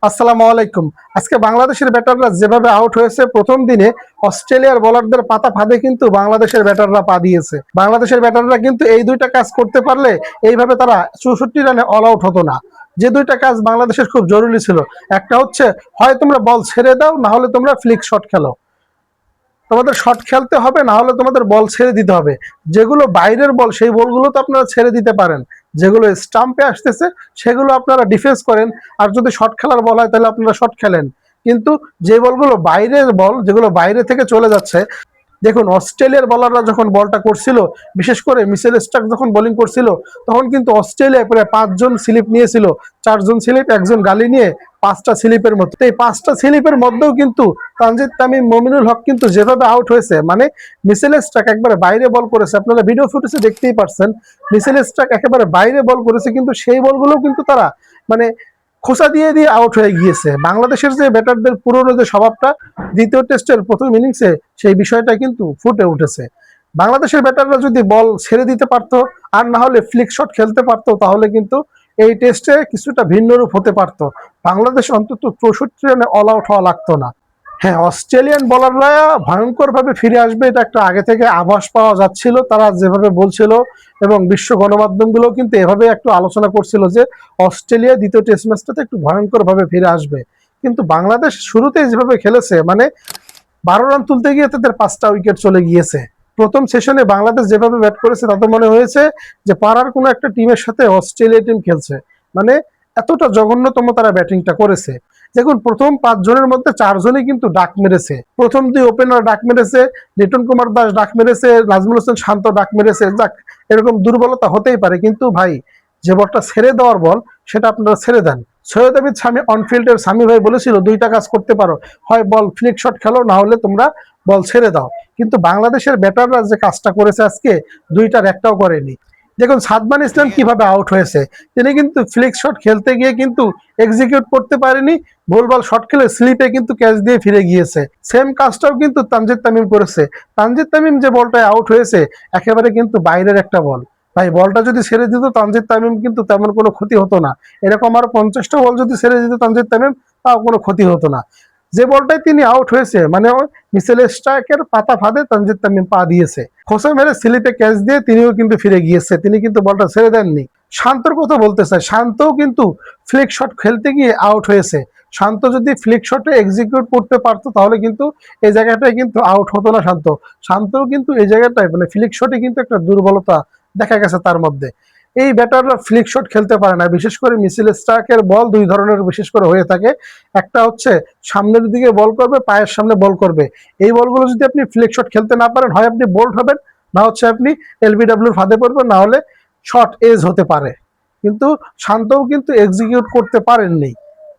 আসসালামু আলাইকুম। আজকে বাংলাদেশের ব্যাটাররা যেভাবে আউট হয়েছে প্রথম দিনে অস্ট্রেলিয়ার বোলারদের পাতা ফাঁদে কিন্তু বাংলাদেশের ব্যাটাররা পা দিয়েছে। বাংলাদেশের ব্যাটাররা কিন্তু এই দুইটা কাজ করতে পারলে এইভাবে তারা 64 রানে অল আউট হতো না। যে দুইটা কাজ বাংলাদেশের খুব জরুরি ছিল, একটা হচ্ছে হয় তোমরা বল ছেড়ে দাও, না হলে তোমরা ফ্লিক শট খেলো। তোমাদের শট খেলতে হবে, না হলে তোমাদের বল ছেড়ে দিতে হবে। যেগুলো বাইরের বল সেই বলগুলো তো আপনারা ছেড়ে দিতে পারেন, যেগুলো স্টাম্পে আসতেছে সেগুলো আপনারা ডিফেন্স করেন। আর যদি শট খেলার বল হয় তাহলে আপনারা শট খেলেন। কিন্তু যে বলগুলো বাইরের বল, যেগুলো বাইরে থেকে চলে যাচ্ছে, দেখুন অস্ট্রেলিয়ার বলাররা যখন বলটা করছিল, বিশেষ করে মিচেল স্টার্ক যখন বোলিং করছিল, তখন কিন্তু অস্ট্রেলিয়া প্রায় 5 জন স্লিপ নিয়েছিল। 4 জন স্লিপ, 1 জন গালি নিয়ে 5টা স্লিপের মধ্যে। এই 5টা স্লিপের মধ্যেও কিন্তু তানজিদ তামিম, মমিনুল হক কিন্তু যেভাবে আউট হয়েছে, মানে মিচেল স্টার্ক একবারে বাইরে বল করেছে, আপনারা ভিডিও ফুটেজে দেখতেই পারছেন। মিচেল স্টার্ক একেবারে বাইরে বল করেছে, কিন্তু সেই বলগুলো কিন্তু তারা মানে খোঁচা দিয়ে দিয়ে আউট হয়ে গিয়েছে। বাংলাদেশের যে ব্যাটারদের পুরনো যে স্বভাবটা দ্বিতীয় টেস্টের প্রথম ইনিংসে, সেই বিষয়টা কিন্তু ফুটে উঠেছে। বাংলাদেশের ব্যাটাররা যদি বল ছেড়ে দিতে পারতো, আর না হলে ফ্লিক শট খেলতে পারতো, তাহলে কিন্তু এই টেস্টে কিছুটা ভিন্ন রূপ হতে পারতো। বাংলাদেশ অন্তত 64 রানে অল আউট হওয়া লাগতো না। হ্যাঁ, অস্ট্রেলিয়ান বোলাররা ভয়ঙ্কর ভাবে ফিরে আসবে, এটা একটা আগে থেকে আভাস পাওয়া যাচ্ছিল, তারা যেভাবে বলছিল। এবং বিশ্ব গণমাধ্যমগুলো কিন্তু এভাবে একটু আলোচনা করছিল যে অস্ট্রেলিয়া দ্বিতীয় টেস্ট ম্যাচটাতে একটু ভয়ঙ্কর ভাবে ফিরে আসবে। কিন্তু বাংলাদেশ শুরুতেই যেভাবে খেলেছে, মানে 12 রান তুলতে গিয়ে তাদের 5টা উইকেট চলে গিয়েছে। প্রথম সেশনে বাংলাদেশ যেভাবে ব্যাট করেছে, তাতে মনে হয়েছে যে পাড়ার কোনো একটা টিমের সাথে অস্ট্রেলিয়া টিম খেলছে। মানে এতটা জঘন্যতম তারা ব্যাটিংটা করেছে। দেখুন, প্রথম 5 জনের মধ্যে 4 জনই কিন্তু ডাক মেরেছে। প্রথম 2 ওপেনার ডাক মেরেছে, লিটন কুমার দাস ডাক মেরেছে, নাজমুল হোসেন শান্ত ডাক মেরেছে। যাক, এরকম দুর্বলতা হতেই পারে, কিন্তু ভাই, যে বলটা ছেড়ে দেওয়ার বল, সেটা আপনারা ছেড়ে দেন। সৈয়দ আবিদ স্বামী অনফিল্ডের স্বামী ভাই বলেছিল 2টা কাজ করতে পারো, হয় বল ফ্লিক শট খেলো, না হলে তোমরা বল ছেড়ে দাও। কিন্তু বাংলাদেশের ব্যাটাররা যে কাজটা করেছে আজকে, 2টার একটাও করেনি। দেখুন সাদমান ইসলাম কিভাবে আউট হয়েছে। তিনি কিন্তু ফ্লিক শট খেলতে গিয়ে কিন্তু এক্সিকিউট করতে পারেনি, ভুলভাল শট খেলে স্লিপে কিন্তু ক্যাচ দিয়ে ফিরে গিয়েছে। সেম কাজটাও কিন্তু তানজিদ তামিম করেছে। তানজিদ তামিম যে বলটায় আউট হয়েছে, একেবারে কিন্তু বাইরের একটা বল। ভাই, বলটা যদি ছেড়ে দিত তানজিদ তামিম, কিন্তু তেমন কোনো ক্ষতি হতো না। এরকম আরো 50টা বল যদি ছেড়ে দিত তানজিদ তামিম, তাও কোনো ক্ষতি হতো না। যে বলটাই তিনি আউট হয়েছে, মানে মিচেল স্টার্কের পাতা ফাঁদে তানজিদ তামিম পা দিয়েছে। খোসা মেরে স্লিপে ক্যাচ দিয়ে তিনিও কিন্তু ফিরে গিয়েছে, তিনি কিন্তু বলটা ছেড়ে দেননি। শান্তর কথা বলতে চাই, শান্তও কিন্তু ফ্লিক শট খেলতে গিয়ে আউট হয়েছে। শান্ত যদি ফ্লিক শটে এক্সিকিউট করতে পারতো, তাহলে কিন্তু এই জায়গাটায় কিন্তু আউট হতো না শান্ত। শান্তও কিন্তু এই জায়গাটায় মানে ফ্লিক শটে কিন্তু একটা দুর্বলতা দেখা গেছে তার মধ্যে। এই ব্যাটাররা ফ্লিক শট খেলতে পারে না। বিশেষ করে মিচেল স্টার্কের বল 2 ধরনের বিশেষ করে হয়ে থাকে। একটা হচ্ছে সামনের দিকে বল করবে, পায়ের সামনে বল করবে। এই বলগুলো যদি আপনি ফ্লিক শট খেলতে না পারেন, হয় আপনি বোল্ড হবেন, না হচ্ছে আপনি এলবিডব্লিউর ফাঁদে পড়বেন, না হলে শর্ট এজ হতে পারে। কিন্তু শান্তও কিন্তু এক্সিকিউট করতে পারেননি,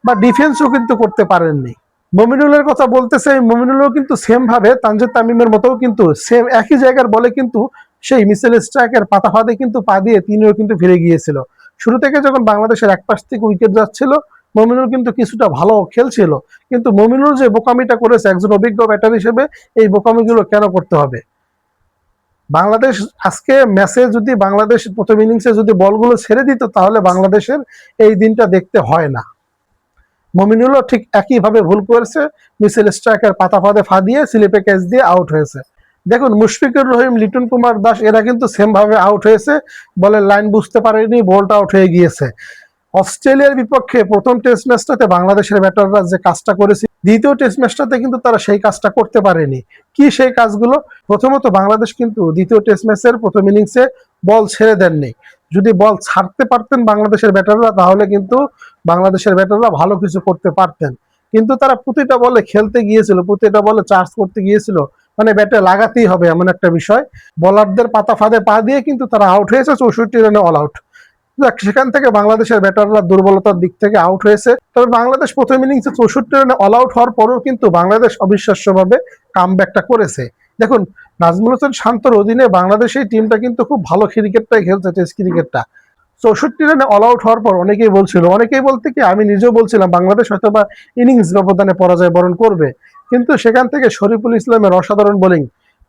বা ডিফেন্সও কিন্তু করতে পারেননি। মমিনুলের কথা বলতে চাই, মমিনুলও কিন্তু সেম ভাবে তানজিদ তামিমের মতো কিন্তু সেম একই জায়গার বলে কিন্তু সেই মিচেল স্টার্কের পাতা ফাঁদে কিন্তু পা দিয়ে তিনিও কিন্তু ফিরে গিয়েছিল। শুরু থেকে যখন বাংলাদেশের এক পাশ থেকে উইকেট যাচ্ছিল, মমিনুল কিন্তু কিছুটা ভালো খেলছিল। কিন্তু মমিনুল যে বোকামিটা করেছে একজন অভিজ্ঞ ব্যাটার হিসেবে, এই বোকামিগুলো কেন করতে হবে? বাংলাদেশ আজকে ম্যাচে যদি বাংলাদেশ প্রথম ইনিংসে যদি বলগুলো ছেড়ে দিত, তাহলে বাংলাদেশের এই দিনটা দেখতে হয় না। মমিনুলও ঠিক একইভাবে ভুল করেছে, মিচেল স্ট্রাইকের পাতা ফাঁদে ফা দিয়ে স্লিপে ক্যাচ দিয়ে আউট হয়েছে। দেখুন মুশফিকুর রহিম, লিটন কুমার দাস এরা কিন্তু সেম ভাবে আউট হয়েছে, বলের লাইন বুঝতে পারেনি, বলটা আউট হয়ে গিয়েছে। অস্ট্রেলিয়ার বিপক্ষে প্রথম টেস্ট ম্যাচটাতে বাংলাদেশের ব্যাটাররা যে কাজটা করেছে, দ্বিতীয় টেস্ট ম্যাচটাতে কিন্তু তারা সেই কাজটা করতে পারেনি। কি সেই কাজগুলো? প্রথমত, বাংলাদেশ কিন্তু দ্বিতীয় টেস্ট ম্যাচের প্রথম ইনিংসে বল ছেড়ে দেননি। যদি বল ছাড়তে পারতেন বাংলাদেশের ব্যাটাররা, তাহলে কিন্তু বাংলাদেশের ব্যাটাররা ভালো কিছু করতে পারতেন। কিন্তু তারা প্রতিটা বলে খেলতে গিয়েছিল, প্রতিটা বলে চার্জ করতে গিয়েছিল, মানে ব্যাটে লাগাতেই হবে এমন একটা বিষয়। বোলারদের পাতা ফাঁদে পা দিয়ে কিন্তু তারা আউট হয়েছে, 64 রানে অল আউট। সেখান থেকে বাংলাদেশের ব্যাটাররা দুর্বলতার দিক থেকে আউট হয়েছে। তবে বাংলাদেশ প্রথম ইনিংসে 64 রানে অল আউট হওয়ার পরেও কিন্তু বাংলাদেশ অবিশ্বাস্যভাবে কামব্যাকটা করেছে। দেখুন, নাজমুল হোসেন শান্তর অধীনে বাংলাদেশ এই টিমটা কিন্তু খুব ভালো ক্রিকেটটাই খেলছে, টেস্ট ক্রিকেটটা। 64 রানে অল আউট হওয়ার পর অনেকেই বলছিল, অনেকেই বলতে কি আমি নিজেও বলছিলাম, বাংলাদেশ হয়তো বা ইনিংস ব্যবধানে পরাজয় বরণ করবে। কিন্তু সেখান থেকে শরীফুল ইসলামের অসাধারণ বোলিং,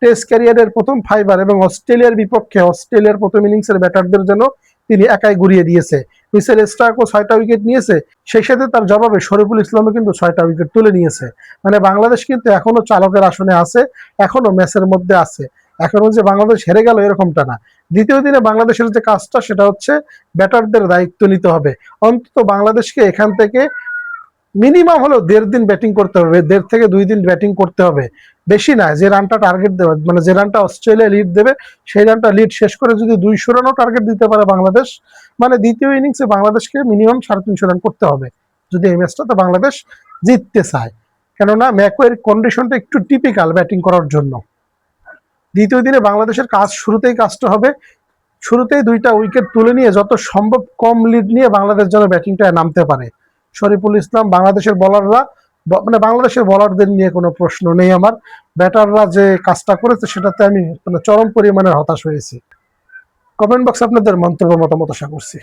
টেস্ট ক্যারিয়ারের প্রথম ফাইবার এবং অস্ট্রেলিয়ার বিপক্ষে অস্ট্রেলিয়ার প্রথম ইনিংসের ব্যাটারদের যেন তিনি একাই ঘুরিয়ে দিয়েছে। মিচেল স্টার্কও 6টা উইকেট নিয়েছে, সেই সাথে তার জবাবে শরীফুল ইসলামও কিন্তু 6টা উইকেট তুলে নিয়েছে। মানে বাংলাদেশ কিন্তু এখনো চালকের আসনে আছে, এখনো ম্যাচের মধ্যে আছে, এখনো যে বাংলাদেশ হেরে গেল এরকমটা না। দ্বিতীয় দিনে বাংলাদেশের যে কাজটা সেটা হচ্ছে ব্যাটারদের দায়িত্ব নিতে হবে। অন্তত বাংলাদেশকে এখান থেকে মিনিমাম হলেও 1.5 দিন ব্যাটিং করতে হবে, 1.5 থেকে 2 দিন ব্যাটিং করতে হবে, বেশি না। যে রানটা টার্গেট দেবে, মানে যে রানটা অস্ট্রেলিয়া লিড দেবে সেই রানটা লিড শেষ করে যদি 200 রানও টার্গেট দিতে পারে বাংলাদেশ, মানে দ্বিতীয় ইনিংসে বাংলাদেশকে মিনিমাম 350 রান করতে হবে যদি এই ম্যাচটাতে বাংলাদেশ জিততে চায়। কেননা ম্যাকওয়ের কন্ডিশনটা একটু টিপিক্যাল ব্যাটিং করার জন্য। দ্বিতীয় দিনে বাংলাদেশের কাজ শুরুতেই কাজটা হবে, শুরুতেই 2টা উইকেট তুলে নিয়ে যত সম্ভব কম লিড নিয়ে বাংলাদেশ যেন ব্যাটিংটা নামতে পারে। শরীফুল ইসলাম, বাংলাদেশের বলাররা, মানে বাংলাদেশের বলারদের নিয়ে কোনো প্রশ্ন নেই আমার। ব্যাটাররা যে কাজটা করেছে সেটাতে আমি মানে চরম পরিমাণের হতাশ হয়েছি। কমেন্ট বক্সে আপনাদের মন্তব্য মতামত আশা করছি।